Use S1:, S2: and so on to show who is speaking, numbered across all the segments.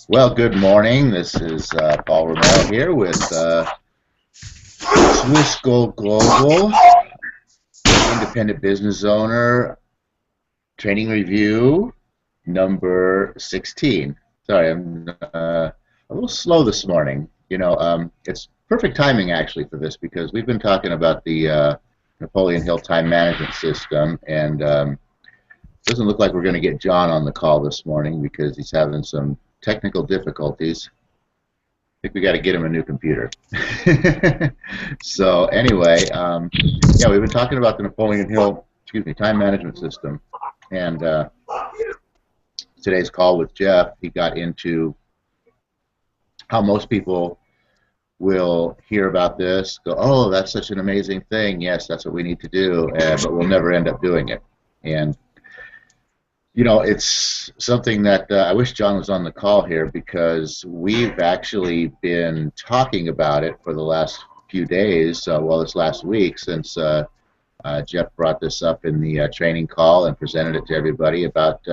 S1: Well, good morning. This is Paul Romero here with Swiss Gold Global, independent business owner, training review number 16. Sorry, I'm a little slow this morning. It's perfect timing actually for this because we've been talking about the Napoleon Hill time management system, and doesn't look like we're going to get John on the call this morning because he's having some technical difficulties. I think we got to get him a new computer. So anyway, yeah, we've been talking about the Napoleon Hill, time management system, and today's call with Jeff, he got into how most people will hear about this, go, oh, that's such an amazing thing. Yes, that's what we need to do, but we'll never end up doing it. And it's something that I wish John was on the call here because we've actually been talking about it for the last few days, this last week, since Jeff brought this up in the training call and presented it to everybody about,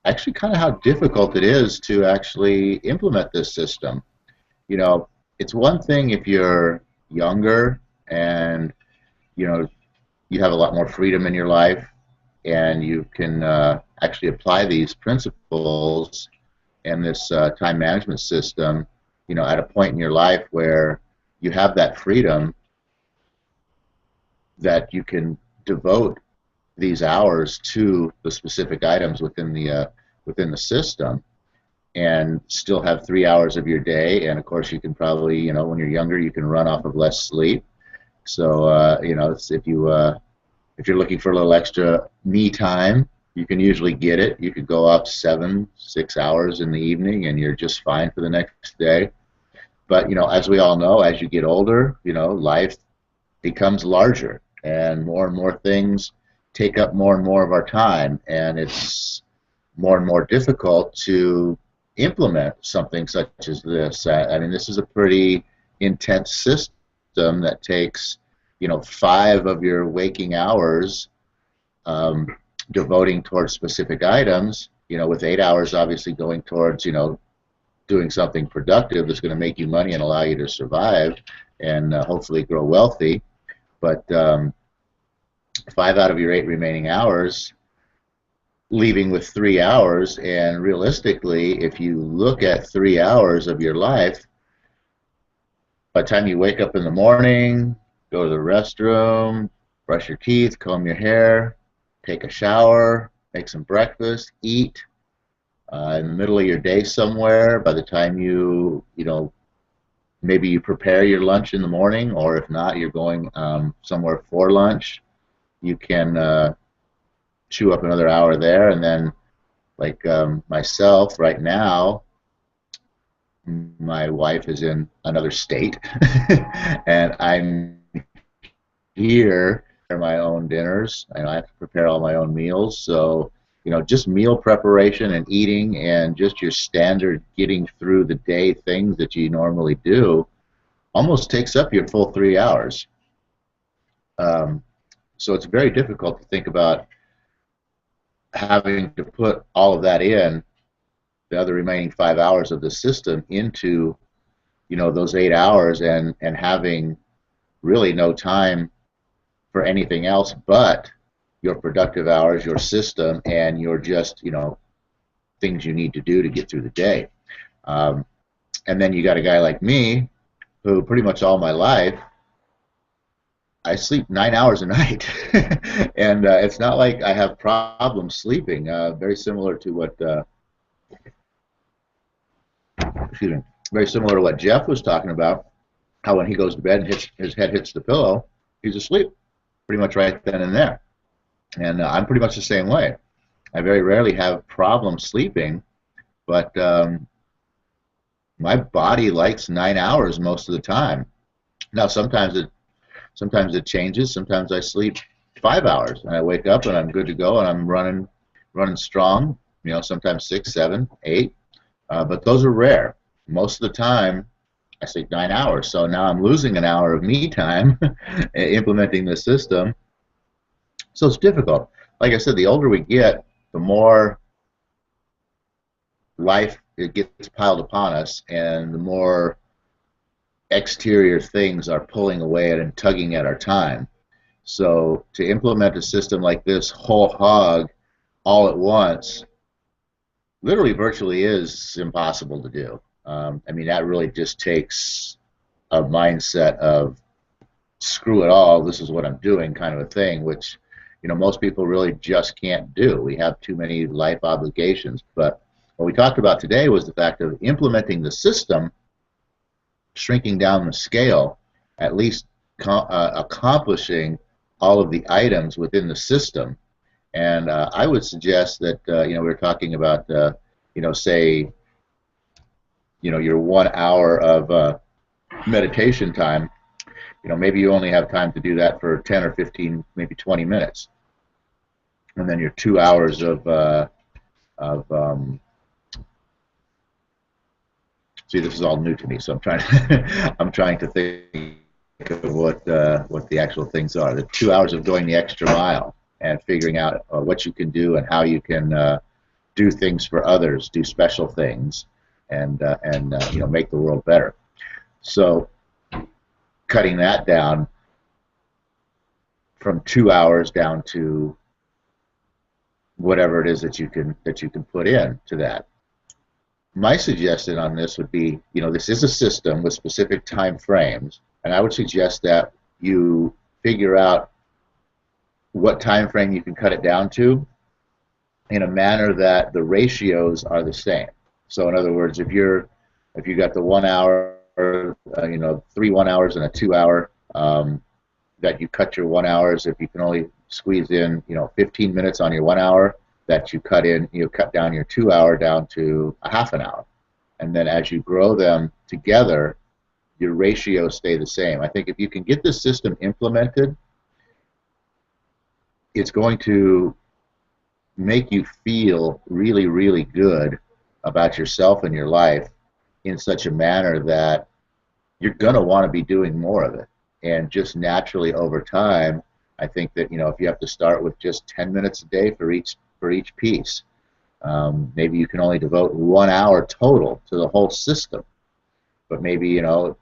S1: actually kind of how difficult it is to actually implement this system. It's one thing if you're younger and, you have a lot more freedom in your life, and you can actually apply these principles and this time management system, at a point in your life where you have that freedom that you can devote these hours to the specific items within the system, and still have 3 hours of your day. And of course, you can probably, when you're younger, you can run off of less sleep. So, if you're looking for a little extra me time, you can usually get it. You could go up 6 hours in the evening and you're just fine for the next day. But, as we all know, as you get older, life becomes larger and more things take up more and more of our time. And it's more and more difficult to implement something such as this. I mean, this is a pretty intense system that takes 5 of your waking hours devoting towards specific items, with 8 hours obviously going towards, doing something productive that's going to make you money and allow you to survive and hopefully grow wealthy. But 5 out of your 8 remaining hours leaving with 3 hours, and realistically, if you look at 3 hours of your life, by the time you wake up in the morning, go to the restroom, brush your teeth, comb your hair, take a shower, make some breakfast, eat, in the middle of your day somewhere, by the time maybe you prepare your lunch in the morning, or if not, you're going somewhere for lunch, you can chew up another hour there. And then, like myself right now, my wife is in another state, and I'm here for my own dinners, and I have to prepare all my own meals. So, just meal preparation and eating and just your standard getting through the day things that you normally do almost takes up your full 3 hours. So it's very difficult to think about having to put all of that in, the other remaining 5 hours of the system, into those 8 hours, and having really no time for anything else but your productive hours, your system, and your just things you need to do to get through the day. And then you got a guy like me who pretty much all my life I sleep 9 hours a night. And it's not like I have problems sleeping. Very similar to what very similar to what Jeff was talking about, how when he goes to bed and his head hits the pillow, he's asleep pretty much right then and there. And I'm pretty much the same way. I very rarely have problems sleeping, but my body likes 9 hours most of the time. Now sometimes it changes. Sometimes I sleep 5 hours and I wake up and I'm good to go and I'm running strong. Sometimes 6, 7, 8, but those are rare. Most of the time I sleep 9 hours. So now I'm losing an hour of me time implementing the system. So it's difficult. Like I said, the older we get, the more life, it gets piled upon us, and the more exterior things are pulling away at and tugging at our time. So to implement a system like this whole hog all at once literally virtually is impossible to do. I mean, that really just takes a mindset of screw it all, this is what I'm doing kind of a thing, which, you know, most people really just can't do. We have too many life obligations. But what we talked about today was the fact of implementing the system, shrinking down the scale, at least accomplishing all of the items within the system. And I would suggest that, you know, we were talking about, you know, say, you know, your 1 hour of meditation time. You know, maybe you only have time to do that for 10 or 15, maybe 20 minutes. And then your 2 hours of see, this is all new to me, so I'm trying to I'm trying to think of what the actual things are. The 2 hours of going the extra mile and figuring out what you can do and how you can do things for others, do special things, and you know, make the world better. So cutting that down from 2 hours down to whatever it is that you can put in to that. My suggestion on this would be, you know, this is a system with specific time frames, and I would suggest that you figure out what time frame you can cut it down to in a manner that the ratios are the same. So in other words, if you got the 1 hour, you know, 3 1 hours and a 2 hour, that you cut your 1 hours. If you can only squeeze in, you know, 15 minutes on your 1 hour, that you cut down your 2 hour down to a half an hour. And then as you grow them together, your ratios stay the same. I think if you can get this system implemented, it's going to make you feel really, really good about yourself and your life in such a manner that you're going to want to be doing more of it. And just naturally over time, I think that, you know, if you have to start with just 10 minutes a day for each piece, maybe you can only devote 1 hour total to the whole system. But maybe, you know,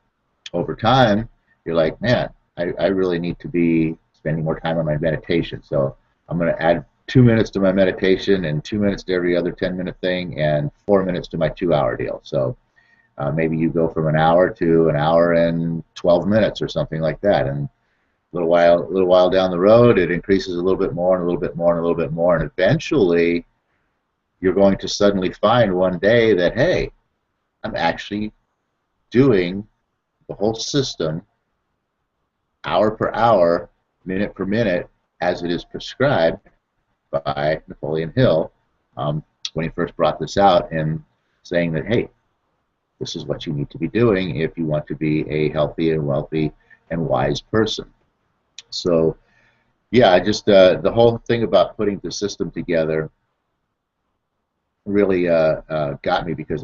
S1: over time, you're like, man, I really need to be spending more time on my meditation. So I'm going to add 2 minutes to my meditation and 2 minutes to every other 10-minute thing and 4 minutes to my 2 hour deal. So maybe you go from an hour to an hour and 12 minutes or something like that. And a little while down the road, it increases a little bit more and a little bit more and a little bit more. And eventually, you're going to suddenly find one day that, hey, I'm actually doing the whole system hour per hour, minute per minute, as it is prescribed by Napoleon Hill when he first brought this out, and saying that, hey, this is what you need to be doing if you want to be a healthy and wealthy and wise person. So, yeah, just the whole thing about putting the system together really got me, because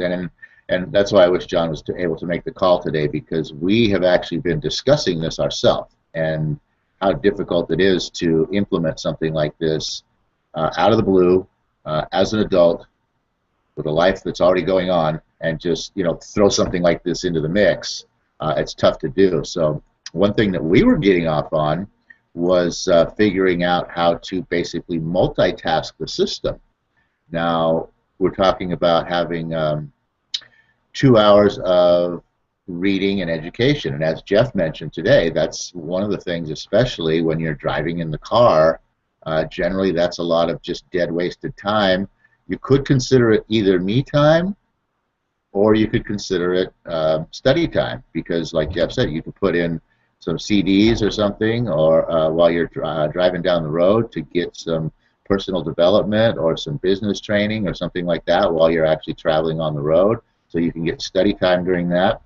S1: and that's why I wish John was able to make the call today, because we have actually been discussing this ourselves and how difficult it is to implement something like this out of the blue as an adult with a life that's already going on, and just, you know, throw something like this into the mix. It's tough to do. So one thing that we were getting off on was figuring out how to basically multitask the system. Now, we're talking about having 2 hours of reading and education. And as Jeff mentioned today, that's one of the things, especially when you're driving in the car, generally that's a lot of just dead wasted time. You could consider it either me time, or you could consider it study time, because like Jeff said, you could put in some CDs or something, or while you're driving down the road, to get some personal development or some business training or something like that while you're actually traveling on the road, so you can get study time during that.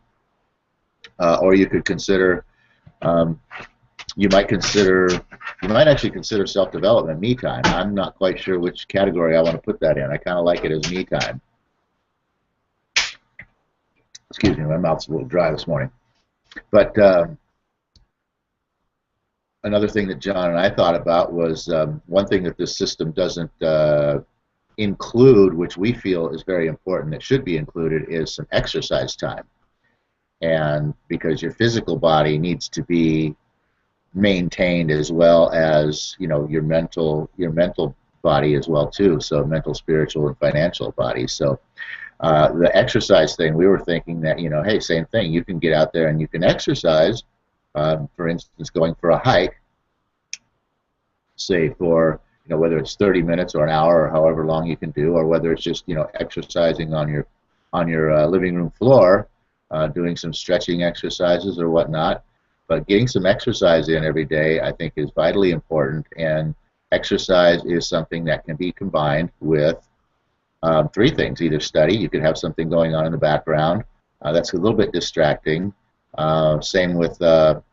S1: Or you could consider, you might actually consider self-development me time. I'm not quite sure which category I want to put that in. I kind of like it as me time. Excuse me, my mouth's a little dry this morning. But another thing that John and I thought about was one thing that this system doesn't include, which we feel is very important, that should be included, is some exercise time. And because your physical body needs to be maintained, as well as, you know, your mental body as well too. So mental, spiritual, and financial body. So the exercise thing, we were thinking that, you know, hey, same thing. You can get out there and you can exercise. For instance, going for a hike, say for, you know, whether it's 30 minutes or an hour or however long you can do, or whether it's just, you know, exercising on your living room floor, doing some stretching exercises or whatnot. But getting some exercise in every day, I think, is vitally important. And exercise is something that can be combined with three things: either study, you could have something going on in the background that's a little bit distracting. Same with the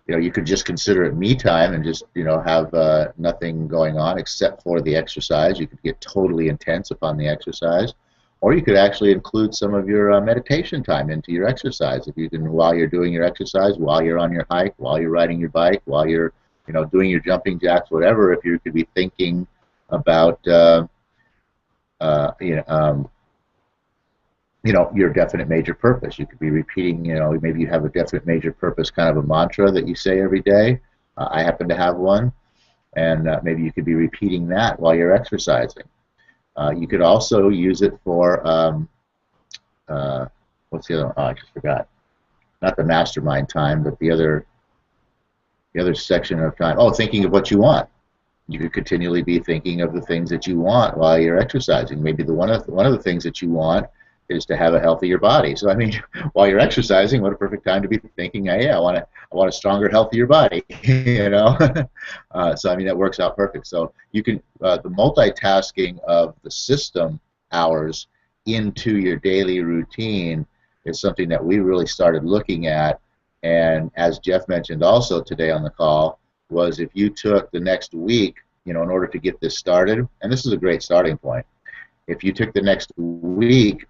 S1: you know, you could just consider it me time and just, you know, have nothing going on except for the exercise. You could get totally intense upon the exercise, or you could actually include some of your meditation time into your exercise. If you can, while you're doing your exercise, while you're on your hike, while you're riding your bike, while you're, you know, doing your jumping jacks, whatever, if you could be thinking about you know, you know, your definite major purpose. You could be repeating, you know, maybe you have a definite major purpose kind of a mantra that you say every day. I happen to have one, and maybe you could be repeating that while you're exercising. You could also use it for what's the other one? Oh, I just forgot. Not the mastermind time, but the other section of time. Oh, thinking of what you want. You could continually be thinking of the things that you want while you're exercising. Maybe one of the things that you want is to have a healthier body. So I mean, while you're exercising, what a perfect time to be thinking, yeah, I want a stronger, healthier body. You know, so I mean, that works out perfect. So you can the multitasking of the system hours into your daily routine is something that we really started looking at. And as Jeff mentioned also today on the call, was if you took the next week, you know, in order to get this started, and this is a great starting point, if you took the next week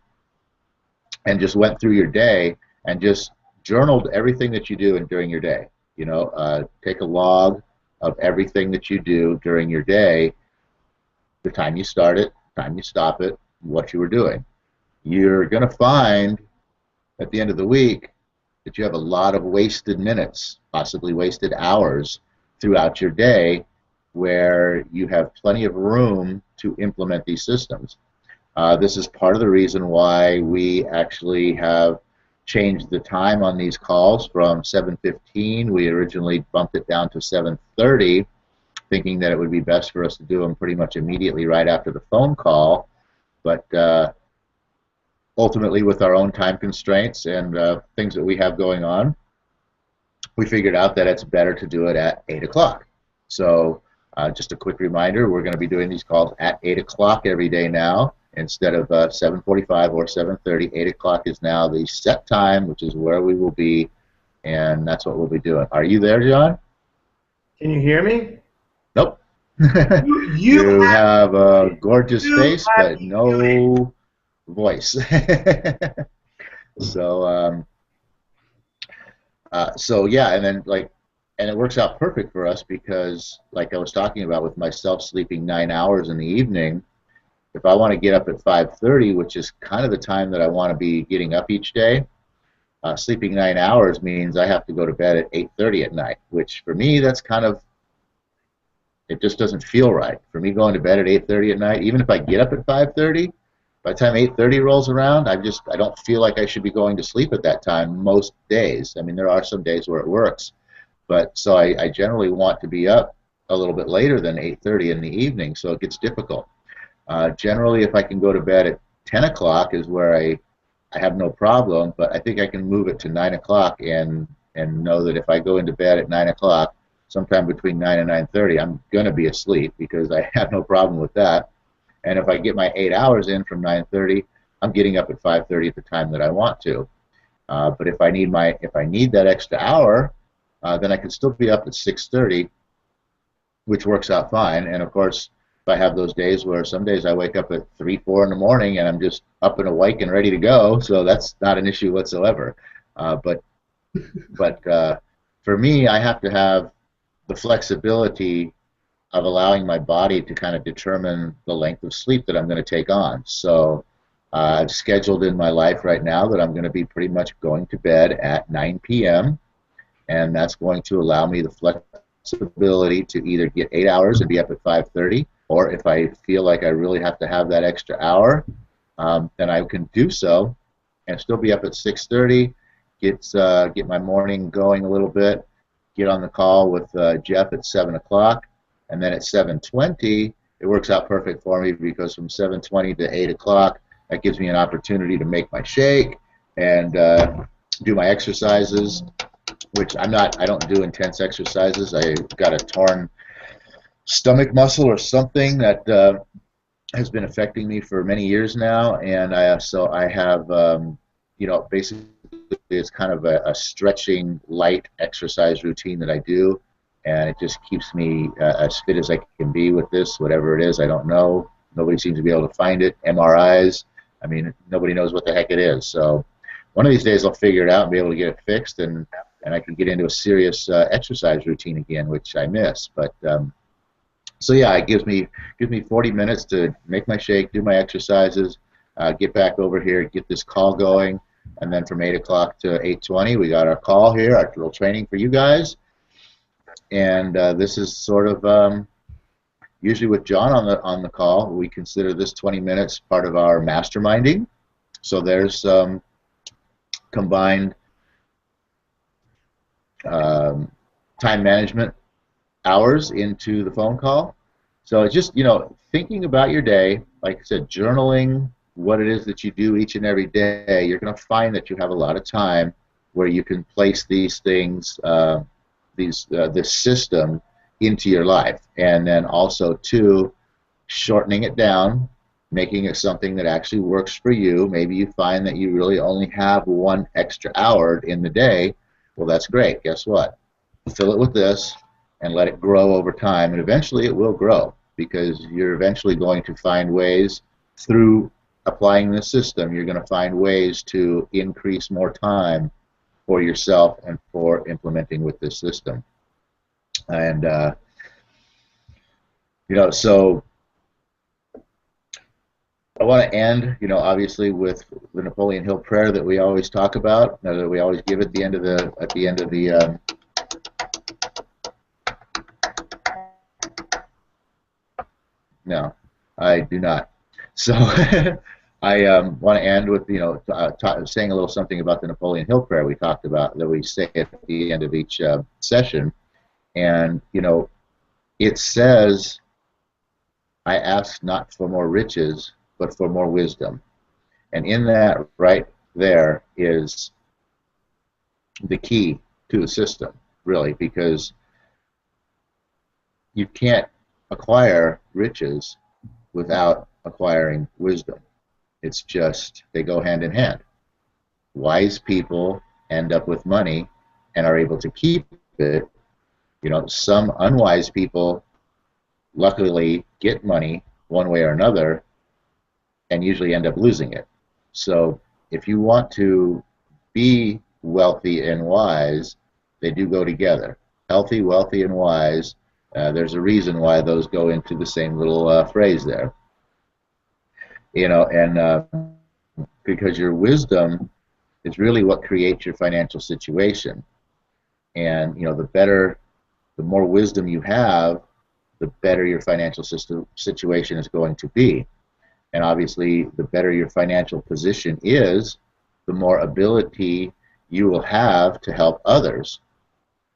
S1: and just went through your day and just journaled everything that you do during your day. You know, take a log of everything that you do during your day, the time you start it, the time you stop it, what you were doing. You're going to find at the end of the week that you have a lot of wasted minutes, possibly wasted hours throughout your day, where you have plenty of room to implement these systems. This is part of the reason why we actually have changed the time on these calls from 7:15. We originally bumped it down to 7:30, thinking that it would be best for us to do them pretty much immediately right after the phone call. But ultimately, with our own time constraints and things that we have going on, we figured out that it's better to do it at 8 o'clock. So just a quick reminder, we're going to be doing these calls at 8 o'clock every day now, instead of 7:45 or 7:30. 8 o'clock is now the set time, which is where we will be, and that's what we'll be doing. Are you there, John?
S2: Can you hear me?
S1: Nope.
S2: You
S1: You have a gorgeous
S2: you
S1: face,
S2: have
S1: but no voice. So, so yeah, and then and it works out perfect for us because, like I was talking about, with myself sleeping 9 hours in the evening, if I want to get up at 5:30, which is kind of the time that I want to be getting up each day, sleeping 9 hours means I have to go to bed at 8:30 at night, which for me, that's kind of, it just doesn't feel right. For me, going to bed at 8:30 at night, even if I get up at 5:30, by the time 8:30 rolls around, I don't feel like I should be going to sleep at that time most days. I mean, there are some days where it works, but so I generally want to be up a little bit later than 8:30 in the evening, so it gets difficult. Generally, if I can go to bed at 10 o'clock is where I have no problem, but I think I can move it to 9 o'clock and know that if I go into bed at 9 o'clock, sometime between 9 and 9:30, I'm going to be asleep because I have no problem with that. And if I get my 8 hours in from 9:30, I'm getting up at 5:30 at the time that I want to. But if I need that extra hour, then I can still be up at 6:30, which works out fine. And of course, if I have those days where some days I wake up at 3, 4 in the morning and I'm just up and awake and ready to go, so that's not an issue whatsoever. But for me, I have to have the flexibility of allowing my body to kind of determine the length of sleep that I'm going to take on. So I've scheduled in my life right now that I'm going to be pretty much going to bed at 9 p.m. and that's going to allow me the flexibility to either get 8 hours and be up at 5:30, or if I feel like I really have to have that extra hour, then I can do so and still be up at 6:30, get my morning going a little bit, get on the call with Jeff at 7 o'clock, and then at 7:20, it works out perfect for me because from 7:20 to 8 o'clock, that gives me an opportunity to make my shake and do my exercises, which I don't do intense exercises. I got a torn stomach muscle or something that has been affecting me for many years now, and so I have basically it's kind of a stretching light exercise routine that I do, and it just keeps me as fit as I can be with this, whatever it is. I don't know. Nobody seems to be able to find it. MRIs, I mean, nobody knows what the heck it is. So one of these days I'll figure it out and be able to get it fixed, and I can get into a serious exercise routine again, which I miss. But so yeah, it gives me 40 minutes to make my shake, do my exercises, get back over here, get this call going, and then from 8 o'clock to 8:20, we got our call here, our drill training for you guys. And this is sort of usually with John on the call, we consider this 20 minutes part of our masterminding. So there's combined time management hours into the phone call. So it's just, thinking about your day, like I said, journaling what it is that you do each and every day, you're going to find that you have a lot of time where you can place these things, this system into your life. And then also, too, shortening it down, making it something that actually works for you. Maybe you find that you really only have 1 extra hour in the day. Well, that's great. Guess what? Fill it with this and let it grow over time, and eventually it will grow because you're eventually going to find ways through applying this system, you're going to find ways to increase more time for yourself and for implementing with this system. And so I want to end, obviously with the Napoleon Hill prayer that we always talk about, that we always give at the end of the no, I do not. So I want to end with saying a little something about the Napoleon Hill prayer we talked about that we say at the end of each session, and it says, "I ask not for more riches, but for more wisdom." And in that right there is the key to the system, really, because you can't acquire riches without acquiring wisdom. It's just, they go hand in hand. Wise people end up with money and are able to keep it. Some unwise people luckily get money one way or another and usually end up losing it. So if you want to be wealthy and wise, they do go together. Healthy, wealthy, and wise. There's a reason why those go into the same little phrase there. And because your wisdom is really what creates your financial situation. And the more wisdom you have, the better your financial situation is going to be. And obviously, the better your financial position is, the more ability you will have to help others.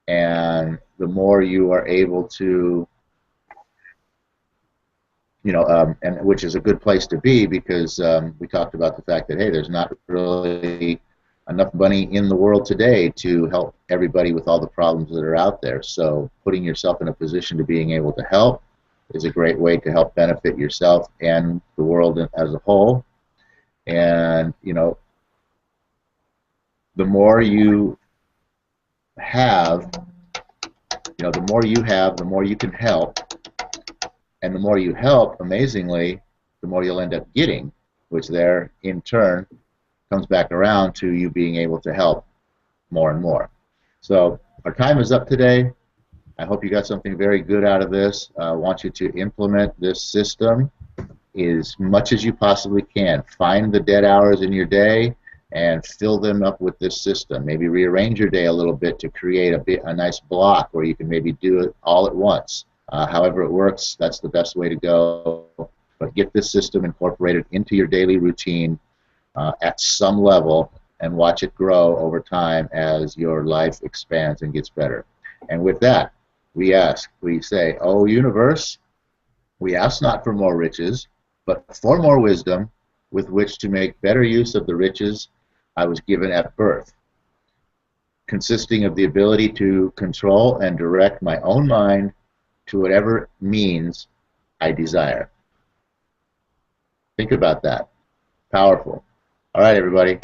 S1: And the more you are able to, and which is a good place to be, because we talked about the fact that, hey, there's not really enough money in the world today to help everybody with all the problems that are out there. So putting yourself in a position to being able to help is a great way to help benefit yourself and the world as a whole. And the more you have, the more you have, the more you can help. And the more you help, amazingly, the more you'll end up getting, which there, in turn, comes back around to you being able to help more and more. So our time is up today. I hope you got something very good out of this. I want you to implement this system as much as you possibly can. Find the dead hours in your day and fill them up with this system. Maybe rearrange your day a little bit to create a nice block where you can maybe do it all at once. However it works, that's the best way to go. But get this system incorporated into your daily routine at some level and watch it grow over time as your life expands and gets better. And with that, we say, "Oh, universe, we ask not for more riches, but for more wisdom with which to make better use of the riches I was given at birth, consisting of the ability to control and direct my own mind to whatever means I desire." Think about that. Powerful. All right, everybody.